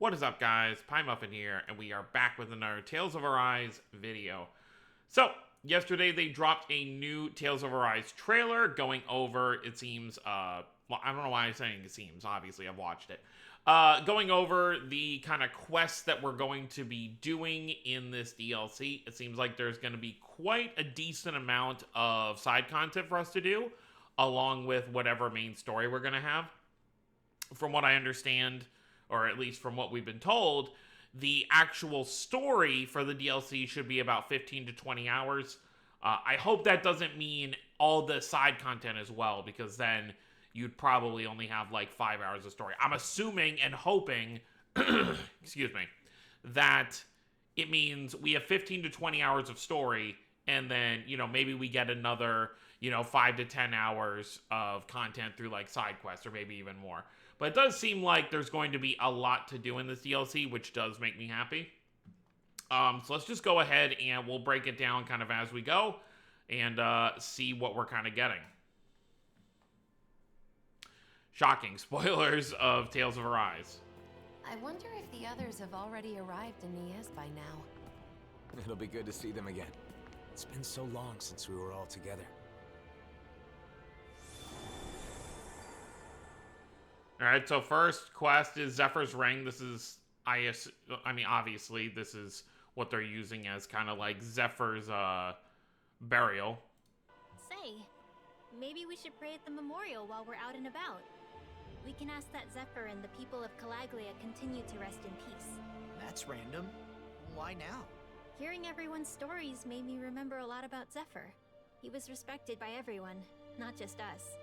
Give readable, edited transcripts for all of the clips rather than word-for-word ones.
What is up, guys? PieMuffin here, and we are back with another Tales of Arise video. So, yesterday they dropped a new Tales of Arise trailer going over, it seems, well, I don't know why I'm saying it seems, obviously I've watched it. Going over the kind of quests that we're going to be doing in this DLC. It seems like there's going to be quite a decent amount of side content for us to do, along with whatever main story we're going to have. From what I understand, or at least from what we've been told, the actual story for the DLC should be about 15 to 20 hours. I hope that doesn't mean all the side content as well, because then you'd probably only have like 5 hours of story. I'm assuming and hoping, excuse me, that it means we have 15 to 20 hours of story, and then, maybe we get another, 5 to 10 hours of content through like side quests, or maybe even more. But it does seem like there's going to be a lot to do in this DLC, which does make me happy. So let's just go ahead and we'll break it down kind of as we go and see what we're kind of getting. Shocking spoilers of Tales of Arise. I wonder if the others have already arrived in Nias by now. It'll be good to see them again. It's been so long since we were all together. Alright, so first quest is Zephyr's Ring. This is, obviously, this is what they're using as kind of like Zephyr's burial. Say, maybe we should pray at the memorial while we're out and about. We can ask that Zephyr and the people of Calaglia continue to rest in peace. That's random. Why now? Hearing everyone's stories made me remember a lot about Zephyr. He was respected by everyone, not just us.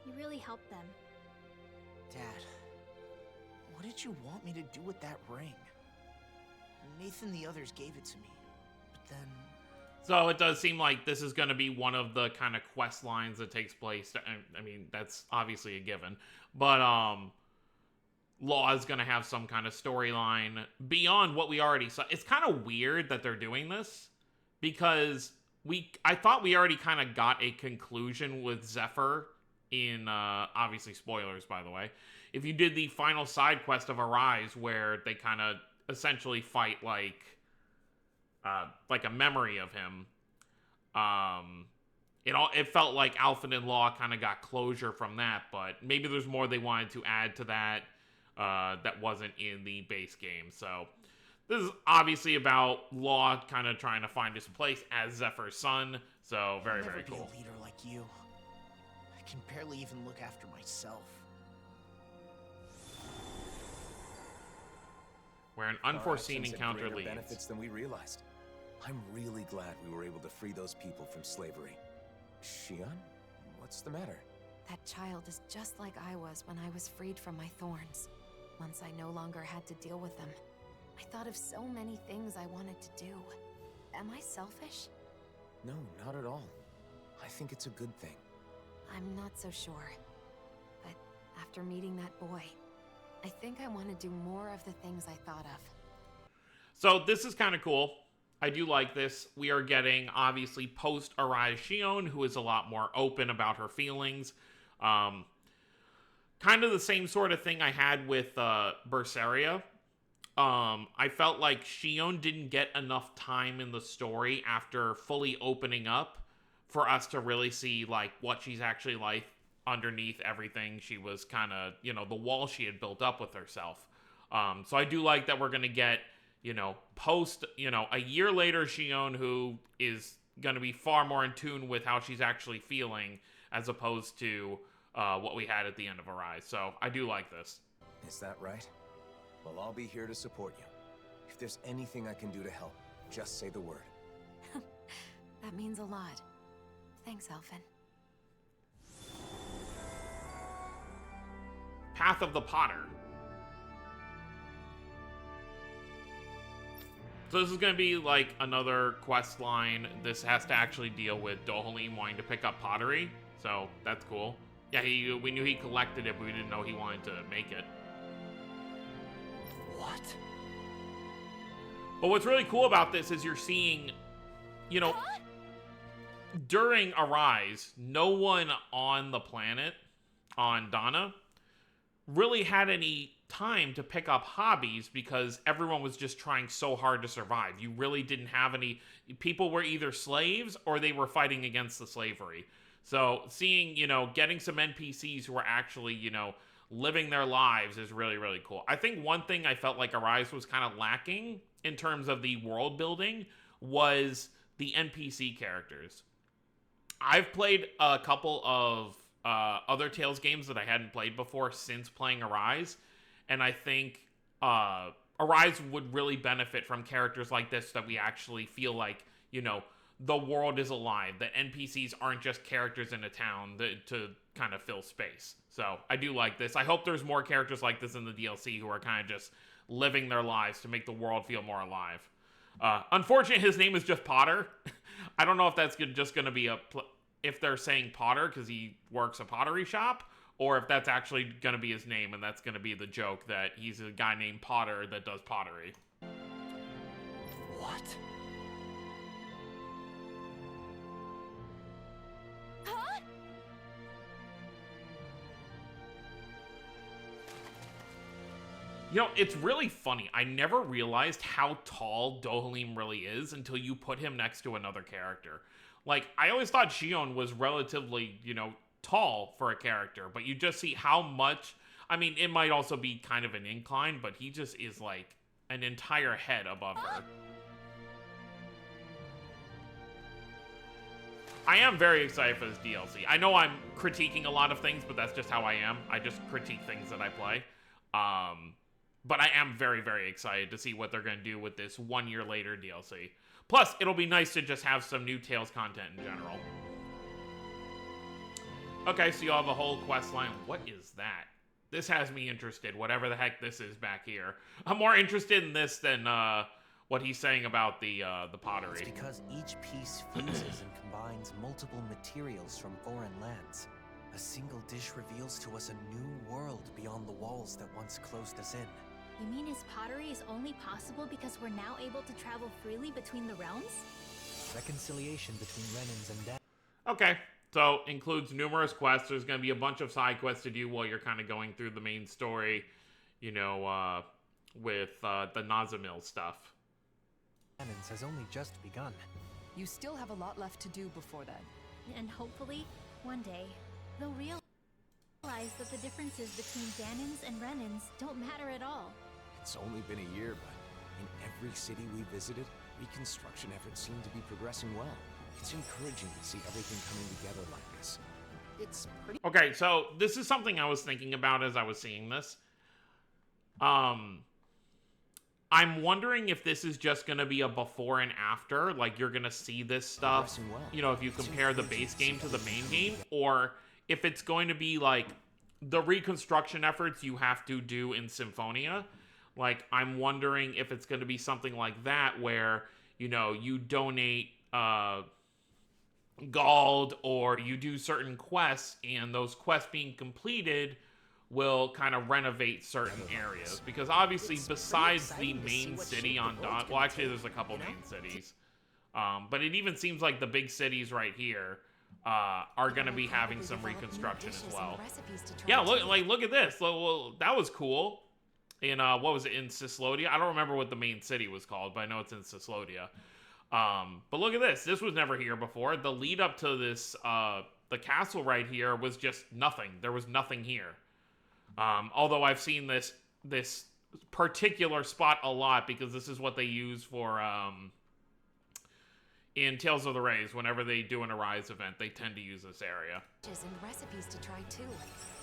He really helped them. Dad, what did you want me to do with that ring? Nathan and the others gave it to me, but then... So it does seem like this is going to be one of the kind of quest lines that takes place. I mean, that's obviously a given. But Law is going to have some kind of storyline beyond what we already saw. It's kind of weird that they're doing this, because I thought we already kind of got a conclusion with Zephyr in, obviously spoilers, by the way. If you did the final side quest of Arise, where they kind of essentially fight like a memory of him, it felt like Alphen and Law kind of got closure from that, but maybe there's more they wanted to add to that that wasn't in the base game. So this is obviously about Law kind of trying to find his place as Zephyr's son. So very, very cool. I'll never be a leader like you. I can barely even look after myself. Where an unforeseen encounter leads. Benefits than we realized. I'm really glad we were able to free those people from slavery. Shion, what's the matter? That child is just like I was when I was freed from my thorns. Once I no longer had to deal with them. I thought of so many things I wanted to do. Am I selfish? No, not at all. I think it's a good thing. I'm not so sure. But after meeting that boy, I think I want to do more of the things I thought of. So this is kind of cool. I do like this. We are getting, obviously, post-Arise Shion, who is a lot more open about her feelings. Kind of the same sort of thing I had with Berseria. I felt like Shion didn't get enough time in the story after fully opening up for us to really see, like, what she's actually like underneath everything. She was kind of, the wall she had built up with herself. So I do like that we're going to get, post, a year later Shion, who is going to be far more in tune with how she's actually feeling, as opposed to what we had at the end of Arise. So I do like this. Is that right? Well, I'll be here to support you. If there's anything I can do to help, just say the word. That means a lot. Thanks, Alphen. Path of the Potter. So this is going to be like another quest line. This has to actually deal with Dohalim wanting to pick up pottery. So that's cool. Yeah, we knew he collected it, but we didn't know he wanted to make it. What? But what's really cool about this is you're seeing, during Arise, no one on the planet, on Dana, really had any time to pick up hobbies because everyone was just trying so hard to survive. You really didn't have any people were either slaves or they were fighting against the slavery. So seeing, getting some NPCs who are actually, living their lives is really, really cool. I think one thing I felt like Arise was kind of lacking in terms of the world building was the NPC characters. I've played a couple of other Tales games that I hadn't played before since playing Arise, and I think Arise would really benefit from characters like this that we actually feel like, the world is alive, that NPCs aren't just characters in a town to kind of fill space. So I do like this. I hope there's more characters like this in the DLC who are kind of just living their lives to make the world feel more alive. Unfortunately, his name is just Potter. I don't know if that's just going to be if they're saying Potter because he works a pottery shop, or if that's actually going to be his name and that's going to be the joke that he's a guy named Potter that does pottery. What? Huh? It's really funny. I never realized how tall Dohalim really is until you put him next to another character. Like, I always thought Xion was relatively, tall for a character, but you just see how much... I mean, it might also be kind of an incline, but he just is, like, an entire head above her. I am very excited for this DLC. I know I'm critiquing a lot of things, but that's just how I am. I just critique things that I play. But I am very, very excited to see what they're going to do with this 1 year later DLC. Plus, it'll be nice to just have some new Tales content in general. Okay, so you'll have a whole quest line. What is that? This has me interested, whatever the heck this is back here. I'm more interested in this than what he's saying about the pottery. It's because each piece fuses and combines multiple materials from foreign lands. A single dish reveals to us a new world beyond the walls that once closed us in. You mean his pottery is only possible because we're now able to travel freely between the realms? Reconciliation between Renans and Dan. Okay, so includes numerous quests. There's going to be a bunch of side quests to do while you're kind of going through the main story, with the Nazamil stuff. Renans has only just begun. You still have a lot left to do before then. And hopefully, one day, they'll realize that the differences between Danans and Renans don't matter at all. It's only been a year, but in every city we visited, reconstruction efforts seem to be progressing well. It's encouraging to see everything coming together like this. It's pretty... Okay, so this is something I was thinking about as I was seeing this. I'm wondering if this is just going to be a before and after, like you're going to see this stuff, if you compare the base game to the main game, or if it's going to be like the reconstruction efforts you have to do in Symphonia. Like, I'm wondering if it's going to be something like that where, you donate gold or you do certain quests, and those quests being completed will kind of renovate certain areas. Because obviously, besides the main city on Dawn... Well, actually, there's a couple main cities. But it even seems like the big cities right here are going to be having some reconstruction as well. Yeah, look at this. Well, that was cool. In, what was it, in Cyslodia? I don't remember what the main city was called, but I know it's in Cyslodia. But look at this. This was never here before. The lead up to this, the castle right here was just nothing. There was nothing here. Although I've seen this particular spot a lot because this is what they use for, in Tales of the Rays. Whenever they do an Arise event, they tend to use this area. And recipes to try too.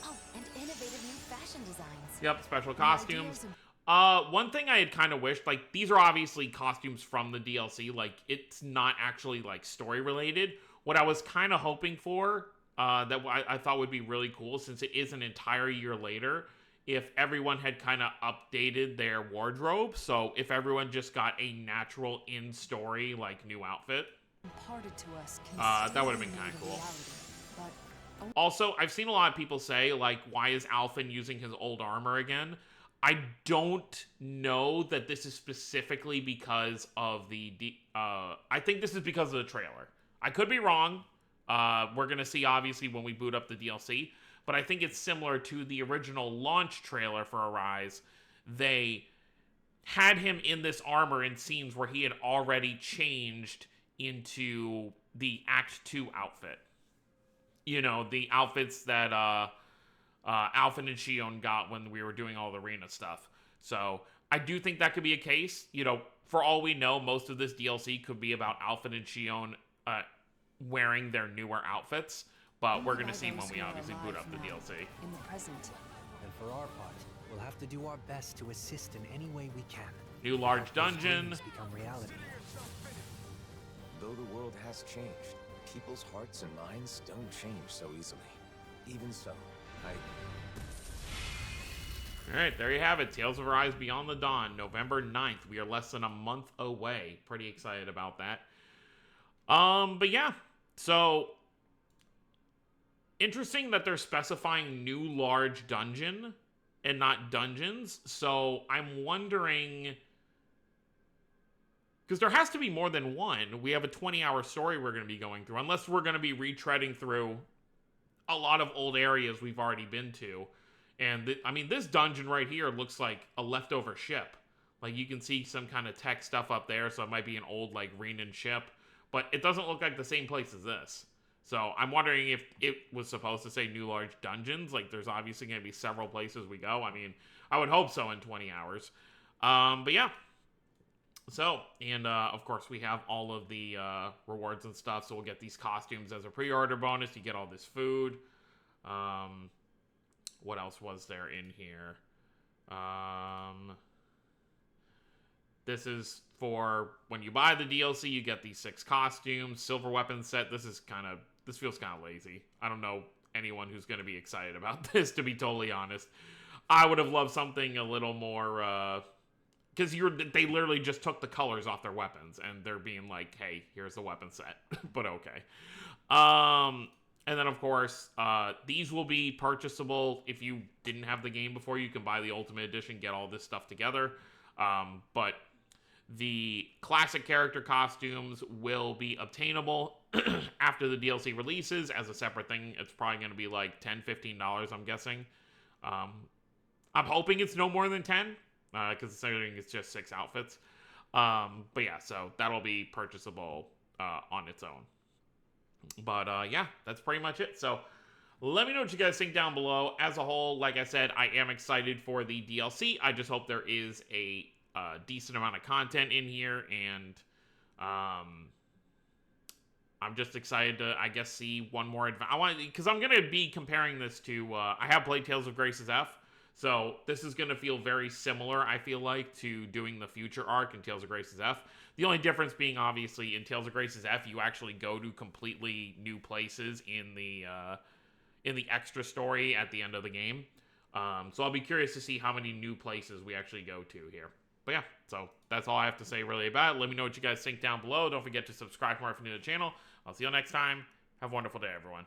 Oh, and innovative new fashion designs. Yep, special costumes. One thing I had kind of wished, like, these are obviously costumes from the DLC, like, it's not actually, like, story related. What I was kind of hoping for, that I thought would be really cool, since it is an entire year later, if everyone had kind of updated their wardrobe, so if everyone just got a natural in-story, like, new outfit. Imparted to us that would have been kind of cool. Also, I've seen a lot of people say, like, why is Alphen using his old armor again? I don't know that this is specifically because of I think this is because of the trailer. I could be wrong. We're going to see, obviously, when we boot up the DLC. but I think it's similar to the original launch trailer for Arise. They had him in this armor in scenes where he had already changed into the Act 2 outfit. You know, the outfits that Alphen and Xion got when we were doing all the arena stuff. So I do think that could be a case. You know, for all we know, most of this DLC could be about Alphen and Xion wearing their newer outfits. But we're going to see when we obviously boot up the DLC. In the present. And for our part, we'll have to do our best to assist in any way we can. New large Help those dungeon. dreams become reality. Though the world has changed, people's hearts and minds don't change so easily. Even so, Alright, there you have it. Tales of Arise Beyond the Dawn, November 9th. We are less than a month away. Pretty excited about that. But yeah. So, interesting that they're specifying new large dungeon and not dungeons. So, I'm wondering, because there has to be more than one. We have a 20-hour story we're going to be going through, unless we're going to be retreading through a lot of old areas we've already been to. And, I mean, this dungeon right here looks like a leftover ship. Like, you can see some kind of tech stuff up there, so it might be an old, like, Renan ship. But it doesn't look like the same place as this. So, I'm wondering if it was supposed to say new large dungeons. Like, there's obviously going to be several places we go. I mean, I would hope so in 20 hours. But yeah. So, and of course, we have all of the rewards and stuff. So, we'll get these costumes as a pre-order bonus. You get all this food. What else was there in here? This is for when you buy the DLC, you get these 6 costumes. Silver weapon set. This feels kind of lazy. I don't know anyone who's going to be excited about this, to be totally honest. I would have loved something a little more, because they literally just took the colors off their weapons, and they're being like, hey, here's the weapon set. But okay. And then, of course, these will be purchasable. If you didn't have the game before, you can buy the Ultimate Edition, get all this stuff together. But the classic character costumes will be obtainable after the DLC releases as a separate thing. It's probably going to be like $10, $15, I'm guessing. I'm hoping it's no more than 10, because considering it's just 6 outfits. But yeah, so that'll be purchasable on its own. But yeah, that's pretty much it. So let me know what you guys think down below. As a whole, like I said, I am excited for the DLC. I just hope there is a decent amount of content in here, and I'm just excited to, I guess, see one more because I'm going to be comparing this to, I have played Tales of Graces F, so this is going to feel very similar, I feel like, to doing the Future arc in Tales of Graces F. The only difference being, obviously, in Tales of Graces F, you actually go to completely new places in the extra story at the end of the game. So I'll be curious to see how many new places we actually go to here. But yeah, so that's all I have to say really about it. Let me know what you guys think down below. Don't forget to subscribe for more if you're new to the channel. I'll see you next time. Have a wonderful day, everyone.